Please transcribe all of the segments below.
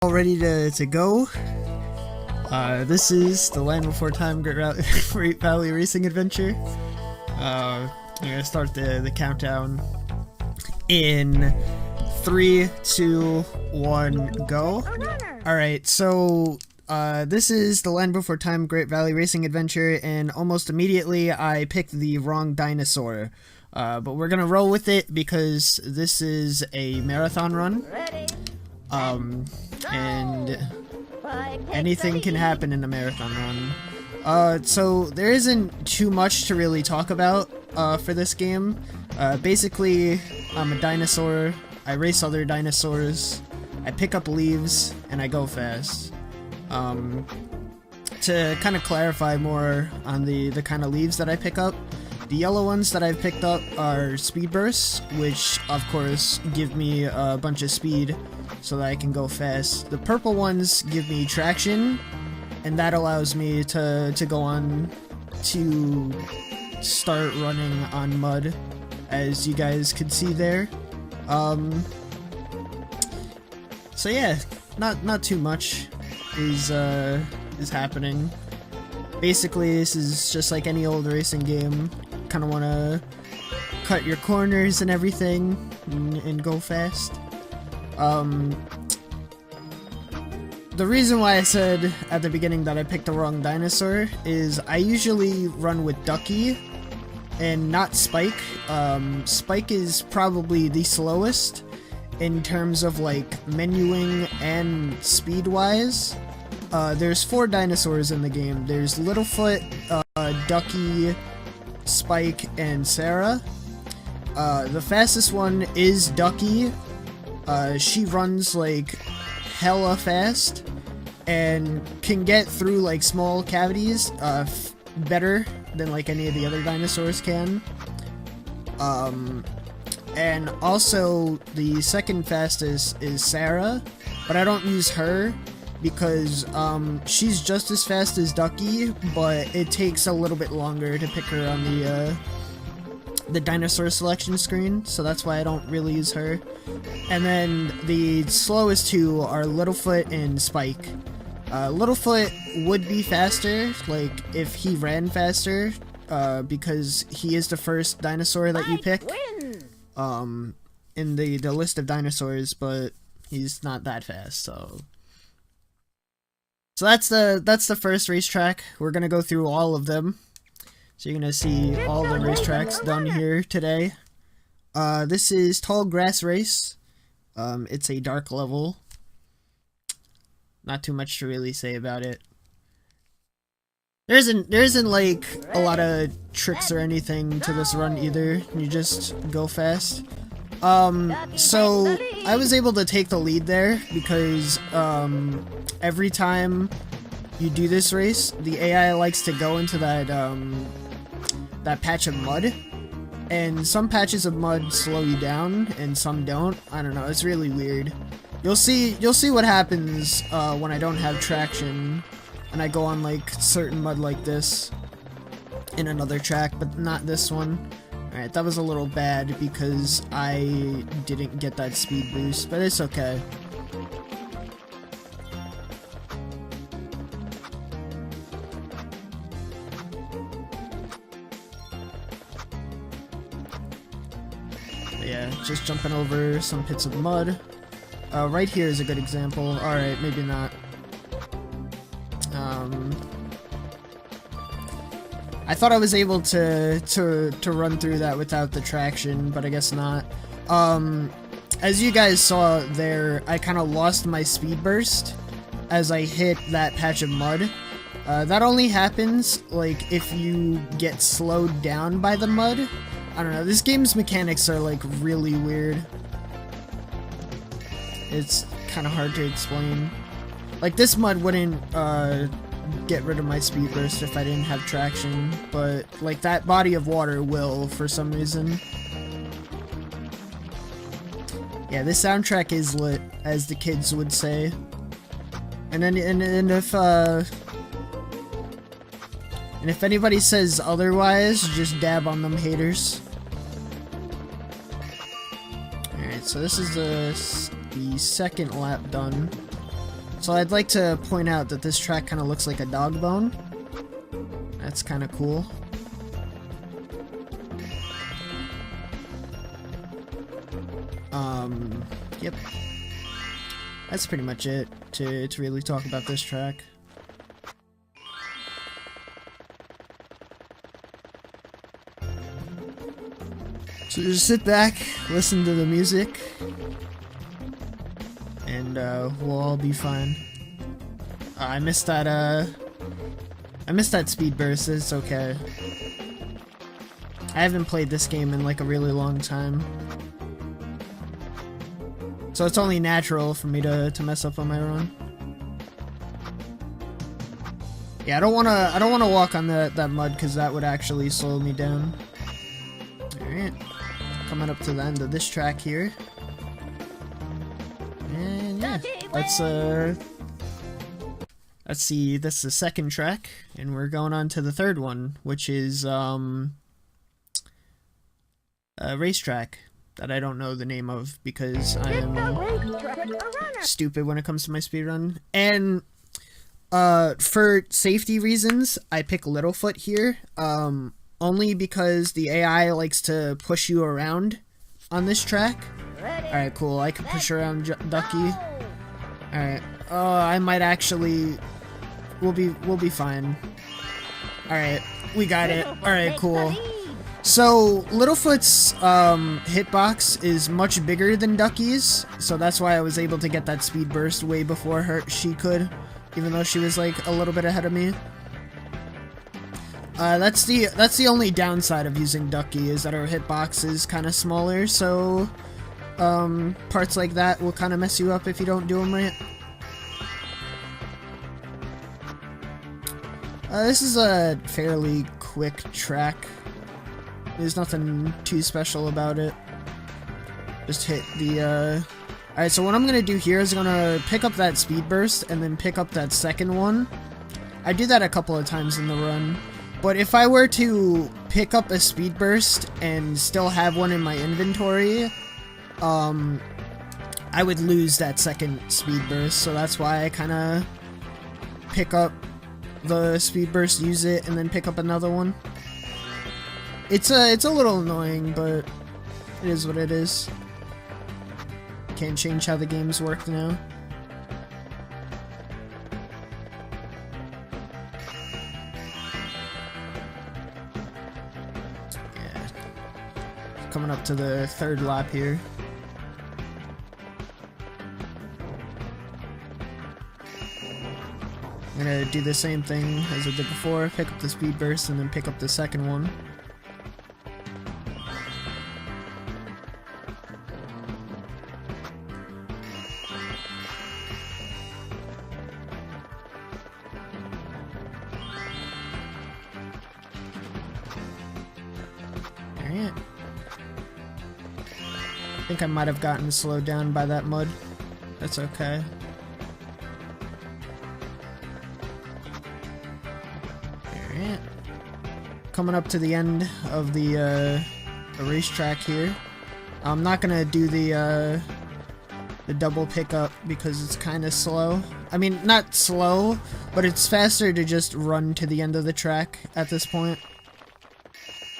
All ready to go. This is the Land Before Time Great Valley Racing Adventure. I'm gonna start the countdown in 3, 2, 1, go. Alright, so this is the Land Before Time Great Valley Racing Adventure, and almost immediately I picked the wrong dinosaur. But we're gonna roll with it because this is a marathon run. And anything can happen in a marathon run. So there isn't too much to really talk about for this game. Basically, I'm a dinosaur, I race other dinosaurs, I pick up leaves, and I go fast. To kind of clarify more on the kind of leaves that I pick up, the yellow ones that I've picked up are speed bursts, which of course give me a bunch of speed so that I can go fast. The purple ones give me traction, and that allows me to go on to start running on mud, as you guys could see there. So yeah, not too much is happening. Basically, this is just like any old racing game. Kind of want to cut your corners and everything and go fast. The reason why I said at the beginning that I picked the wrong dinosaur is I usually run with Ducky and not Spike. Spike is probably the slowest in terms of like menuing and speed wise. There's 4 dinosaurs in the game. There's Littlefoot, Ducky, Spike, and Sarah. The fastest one is Ducky. She runs like hella fast and can get through like small cavities better than like any of the other dinosaurs can. And also the second fastest is Sarah, but I don't use her because she's just as fast as Ducky, but it takes a little bit longer to pick her on the dinosaur selection screen, so that's why I don't really use her. And then the slowest 2 are Littlefoot and Spike. Littlefoot would be faster, like if he ran faster, because he is the first dinosaur that you pick in the list of dinosaurs, but he's not that fast, so that's the first racetrack. We're gonna go through all of them. So you're gonna see all the racetracks done here today. This is Tall Grass Race. It's a dark level. Not too much to really say about it. There isn't like a lot of tricks or anything to this run either. You just go fast. So I was able to take the lead there because every time you do this race, the AI likes to go into that patch of mud, and some patches of mud slow you down and some don't. I don't know, it's really weird. You'll see what happens when I don't have traction and I go on like certain mud like this in another track, but not this one. Alright, that was a little bad because I didn't get that speed boost, but it's okay. Yeah, just jumping over some pits of mud. Right here is a good example. Alright, maybe not. I thought I was able to run through that without the traction, but I guess not. As you guys saw there, I kind of lost my speed burst as I hit that patch of mud. That only happens like if you get slowed down by the mud. I don't know, this game's mechanics are like really weird. It's kind of hard to explain. Like this mud wouldn't get rid of my speed burst if I didn't have traction, but like that body of water will for some reason. Yeah, this soundtrack is lit, as the kids would say. And if anybody says otherwise, just dab on them haters. Alright, so this is the second lap done. So I'd like to point out that this track kind of looks like a dog bone. That's kind of cool. Yep. That's pretty much it to really talk about this track. So just sit back, listen to the music, and we'll all be fine. I missed that speed burst. It's okay. I haven't played this game in like a really long time, so it's only natural for me to mess up on my run. Yeah, I don't wanna walk on that mud because that would actually slow me down. All right. Coming up to the end of this track here. And yeah, let's see, that's the second track, and we're going on to the third one, which is a racetrack that I don't know the name of because I am stupid when it comes to my speedrun. And for safety reasons, I pick Littlefoot here. Only because the AI likes to push you around on this track. Alright, cool. I can push around Ducky. Alright. I might actually... We'll be fine. Alright, we got it. Alright, cool. So, Littlefoot's hitbox is much bigger than Ducky's, so that's why I was able to get that speed burst way before she could, even though she was like a little bit ahead of me. That's the only downside of using Ducky, is that her hitbox is kind of smaller, so parts like that will kind of mess you up if you don't do them right. This is a fairly quick track. There's nothing too special about it. Just hit the Alright, so what I'm gonna do here is I'm gonna pick up that speed burst and then pick up that second one. I do that a couple of times in the run. But if I were to pick up a speed burst and still have one in my inventory, I would lose that second speed burst, so that's why I kind of pick up the speed burst, use it, and then pick up another one. It's a little annoying, but it is what it is. Can't change how the games work now. Coming up to the third lap here. I'm gonna do the same thing as I did before, pick up the speed burst and then pick up the second one. Alright. I think I might have gotten slowed down by that mud. That's okay. Alright. Coming up to the end of the racetrack here. I'm not gonna do the double pickup because it's kind of slow. I mean, not slow, but it's faster to just run to the end of the track at this point.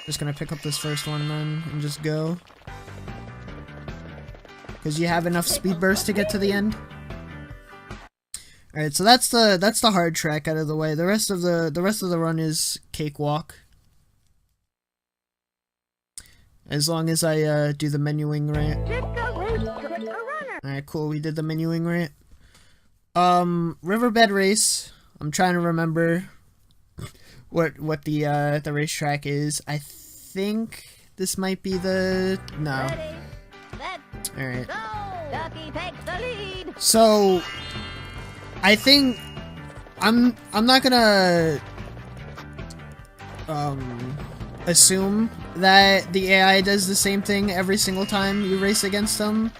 Just gonna pick up this first one then and just go. Because you have enough speed burst to get to the end. Alright, so that's the hard track out of the way. The rest of the run is cakewalk. As long as I do the menuing right. Alright, cool, we did the menuing right. Riverbed Race. I'm trying to remember what the racetrack is. I think this might be the... no. Alright. So I think I'm not gonna assume that the AI does the same thing every single time you race against them,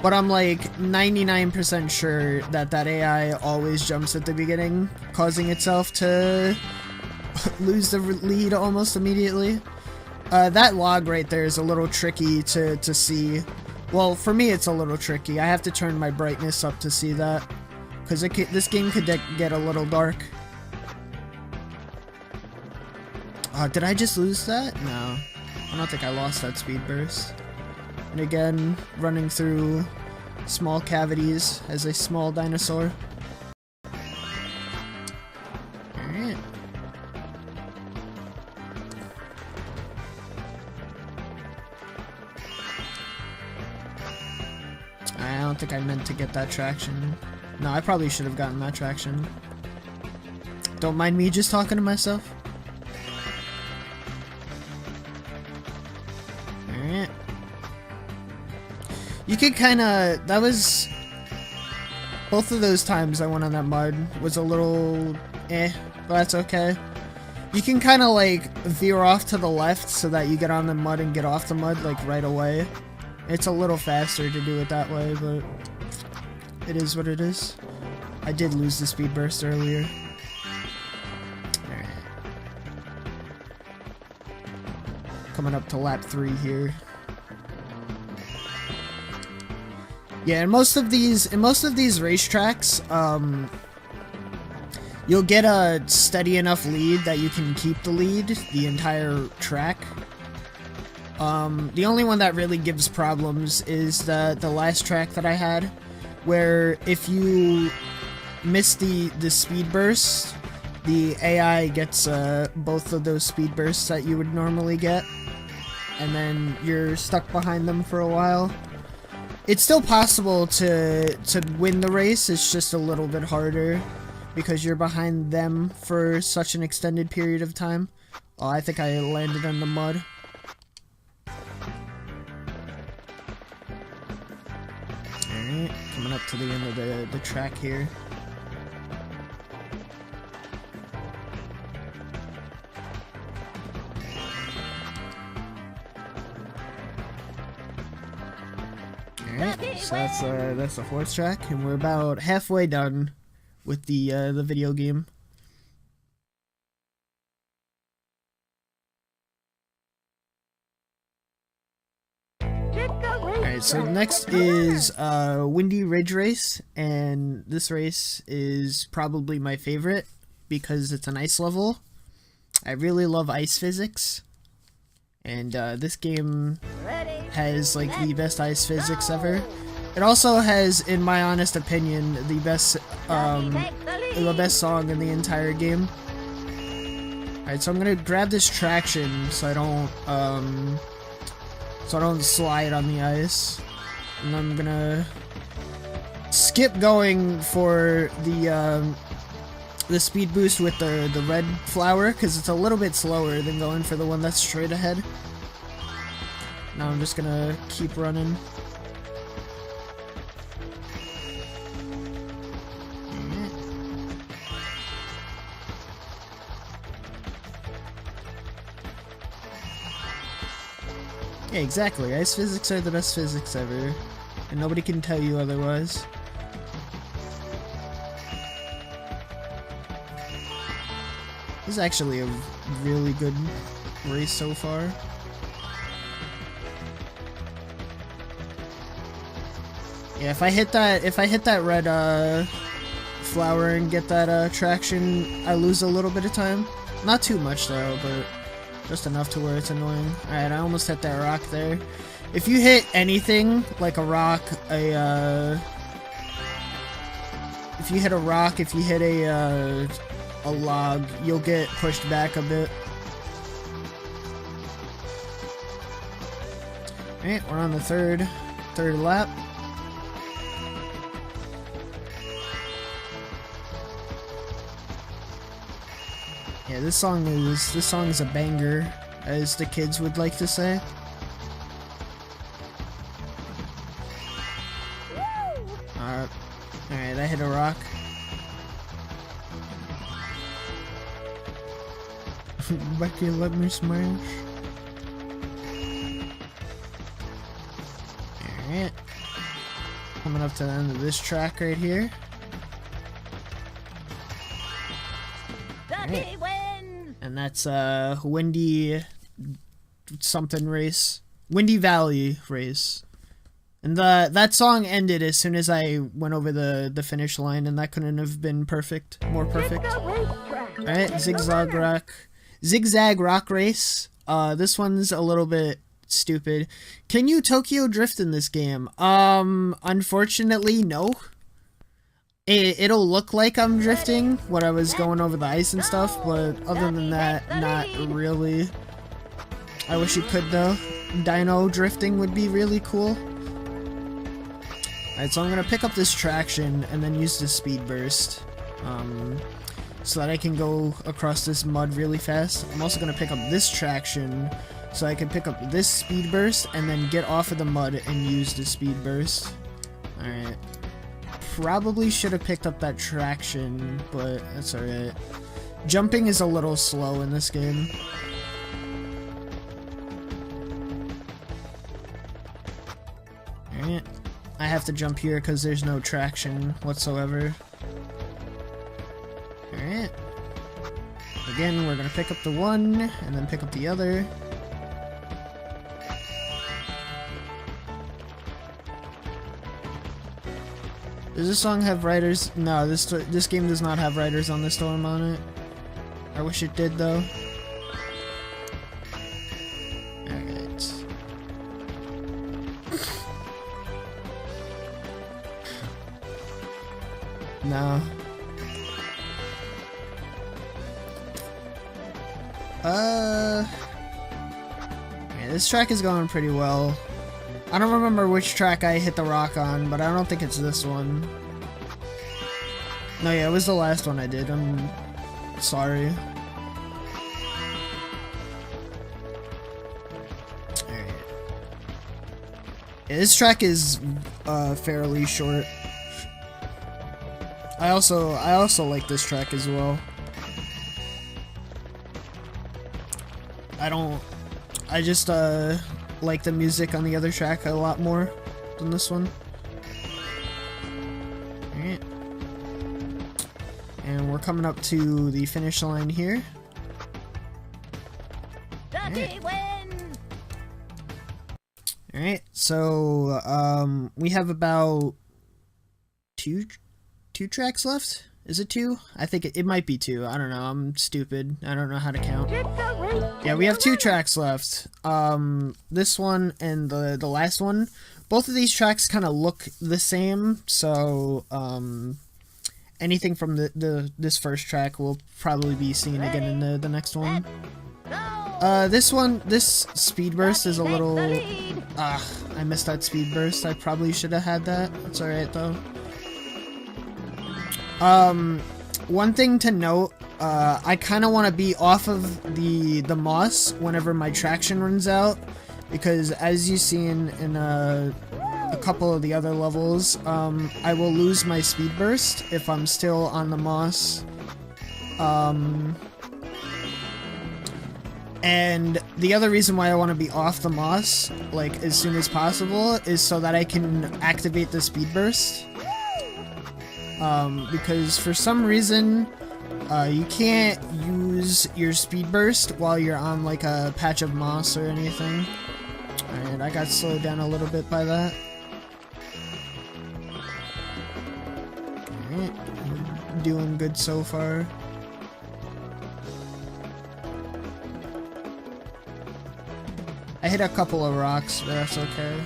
but I'm like 99% sure that AI always jumps at the beginning, causing itself to lose the lead almost immediately. That log right there is a little tricky to see. Well, for me it's a little tricky. I have to turn my brightness up to see that. because this game could get a little dark. Did I just lose that? No. I don't think I lost that speed burst. And again, running through small cavities as a small dinosaur. Alright. I don't think I meant to get that traction. No, I probably should have gotten that traction. Don't mind me just talking to myself. Alright. You could kinda... That was... Both of those times I went on that mud was a little... but that's okay. You can kinda like veer off to the left so that you get on the mud and get off the mud like right away. It's a little faster to do it that way, but... It is what it is. I did lose the speed burst earlier. Alright. Coming up to lap 3 here. Yeah, in most of these racetracks, you'll get a steady enough lead that you can keep the lead the entire track. The only one that really gives problems is the last track that I had, where if you miss the speed burst, the AI gets both of those speed bursts that you would normally get, and then you're stuck behind them for a while. It's still possible to win the race, it's just a little bit harder because you're behind them for such an extended period of time. Oh, I think I landed in the mud. Alright, coming up to the end of the track here. Alright, so that's the 4th track, and we're about halfway done with the video game. Alright, so next is Windy Ridge Race, and this race is probably my favorite because it's an ice level. I really love ice physics, and this game has like the best ice physics ever. It also has, in my honest opinion, the best song in the entire game. Alright, so I'm gonna grab this traction so I don't slide on the ice, and I'm gonna skip going for the speed boost with the red flower because it's a little bit slower than going for the one that's straight ahead. Now I'm just gonna keep running. Yeah, exactly. Ice physics are the best physics ever, and nobody can tell you otherwise. This is actually a really good race so far. Yeah, if I hit that red flower and get that traction, I lose a little bit of time. Not too much though, but just enough to where it's annoying. Alright, I almost hit that rock there. If you hit anything, like a rock, if you hit a rock, if you hit a log, you'll get pushed back a bit. Alright, we're on the third lap. Yeah, this song is a banger, as the kids would like to say. Alright, I hit a rock. Becky, let me smash. Alright. Coming up to the end of this track right here. Alright. And that's Windy something race. Windy Valley race. And that song ended as soon as I went over the finish line, and that couldn't have been more perfect. Alright, Zigzag Rock Race. This one's a little bit stupid. Can you Tokyo drift in this game? Unfortunately, no. It'll look like I'm drifting when I was going over the ice and stuff, but other than that, not really. I wish you could though. Dino drifting would be really cool. Alright, so I'm gonna pick up this traction and then use the speed burst. So that I can go across this mud really fast. I'm also gonna pick up this traction so I can pick up this speed burst and then get off of the mud and use the speed burst. Alright. Probably should have picked up that traction, but that's alright. Jumping is a little slow in this game. Alright. I have to jump here because there's no traction whatsoever. Alright. Again, we're gonna pick up the one, and then pick up the other. Does this song have riders? No, this game does not have riders on the storm on it. I wish it did though. Alright. No. Yeah, this track is going pretty well. I don't remember which track I hit the rock on, but I don't think it's this one. No, yeah, it was the last one I did. I'm sorry. Alright. Yeah, this track is fairly short. I also like this track as well. I just like the music on the other track a lot more than this one. Alright. And we're coming up to the finish line here. Alright. Alright, so we have about two tracks left? Is it 2? I think it might be 2. I don't know. I'm stupid. I don't know how to count. Yeah, we have 2 tracks left. This one and the last one. Both of these tracks kind of look the same, so anything from this first track we'll probably be seeing again in the next one. This speed burst is a little... I missed that speed burst. I probably should have had that. It's alright though. One thing to note, I kind of want to be off of the moss whenever my traction runs out, because as you see in a couple of the other levels, I will lose my speed burst if I'm still on the moss. And the other reason why I want to be off the moss, like, as soon as possible, is so that I can activate the speed burst. Because for some reason, you can't use your speed burst while you're on like a patch of moss or anything. And I got slowed down a little bit by that. Alright, doing good so far. I hit a couple of rocks, but that's okay.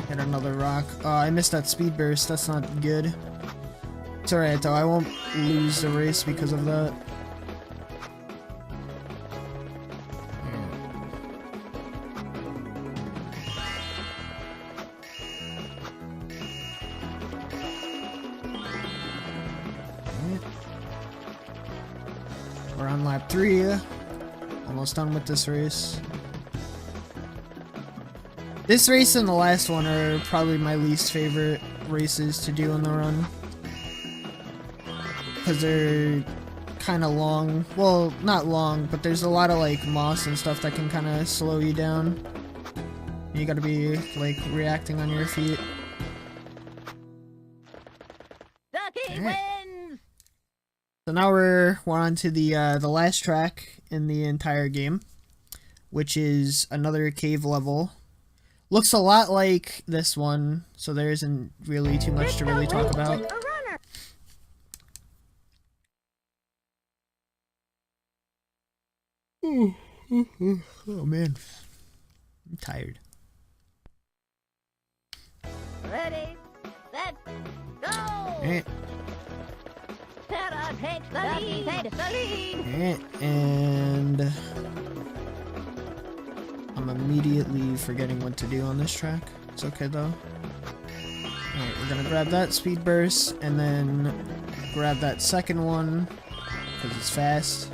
Hit another rock. Oh, I missed that speed burst. That's not good. It's alright though. I won't lose the race because of that. We're on lap 3. Almost done with this race. This race and the last one are probably my least favorite races to do on the run. Because they're kind of long. Well, not long, but there's a lot of like moss and stuff that can kind of slow you down. You gotta be like reacting on your feet. Right. So now we're on to the last track in the entire game, which is another cave level. Looks a lot like this one, so there isn't really too much to really talk about. Oh man, I'm tired. Ready, set, go! Alright. Terra takes the lead. Alright, and I'm immediately forgetting what to do on this track. It's okay though. Alright, we're gonna grab that speed burst and then grab that second one because it's fast.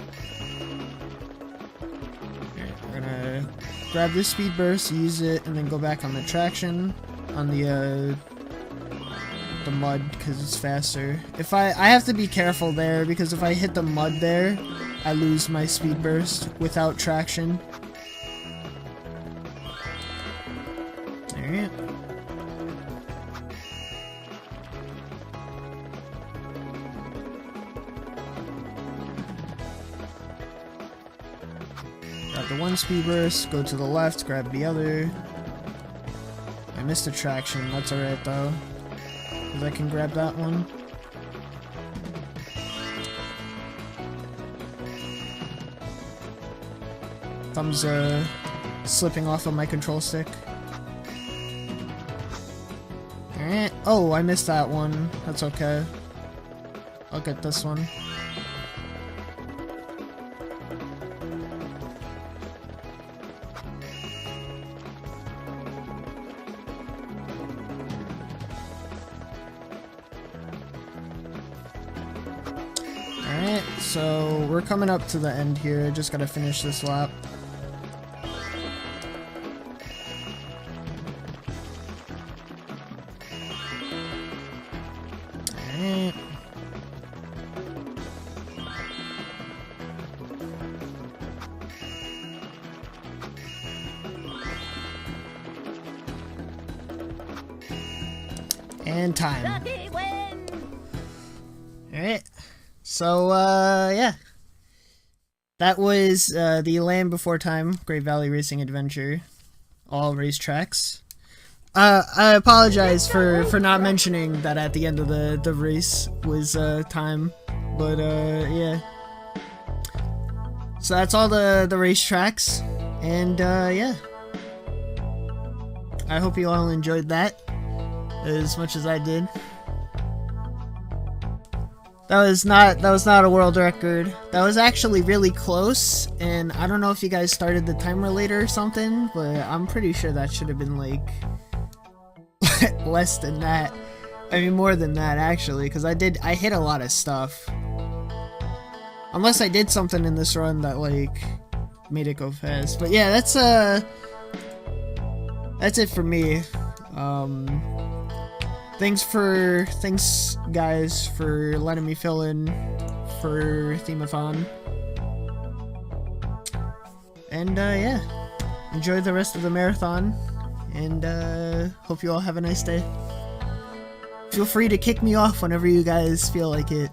Alright, we're gonna grab this speed burst, use it, and then go back on the traction on the mud because it's faster. If I have to be careful there because if I hit the mud there, I lose my speed burst without traction. Alright. Grab the one speed burst, go to the left, grab the other. I missed the traction, that's alright though. Because I can grab that one. Thumb's slipping off of my control stick. Alright. Oh, I missed that one. That's okay. I'll get this one. Alright, so we're coming up to the end here. Just gotta finish this lap. Alright. And time. Alright. So, yeah. That was the Land Before Time Great Valley Racing Adventure. All racetracks. I apologize for not mentioning that at the end of the race was time. But, yeah. So that's all the racetracks. And, yeah. I hope you all enjoyed that as much as I did. That was not a world record. That was actually really close, and I don't know if you guys started the timer later or something, but I'm pretty sure that should have been like less than that. I mean more than that actually, because I hit a lot of stuff. Unless I did something in this run that like made it go fast. But yeah, that's it for me. Thanks guys for letting me fill in for Themeathon. And yeah, enjoy the rest of the marathon, and hope you all have a nice day. Feel free to kick me off whenever you guys feel like it.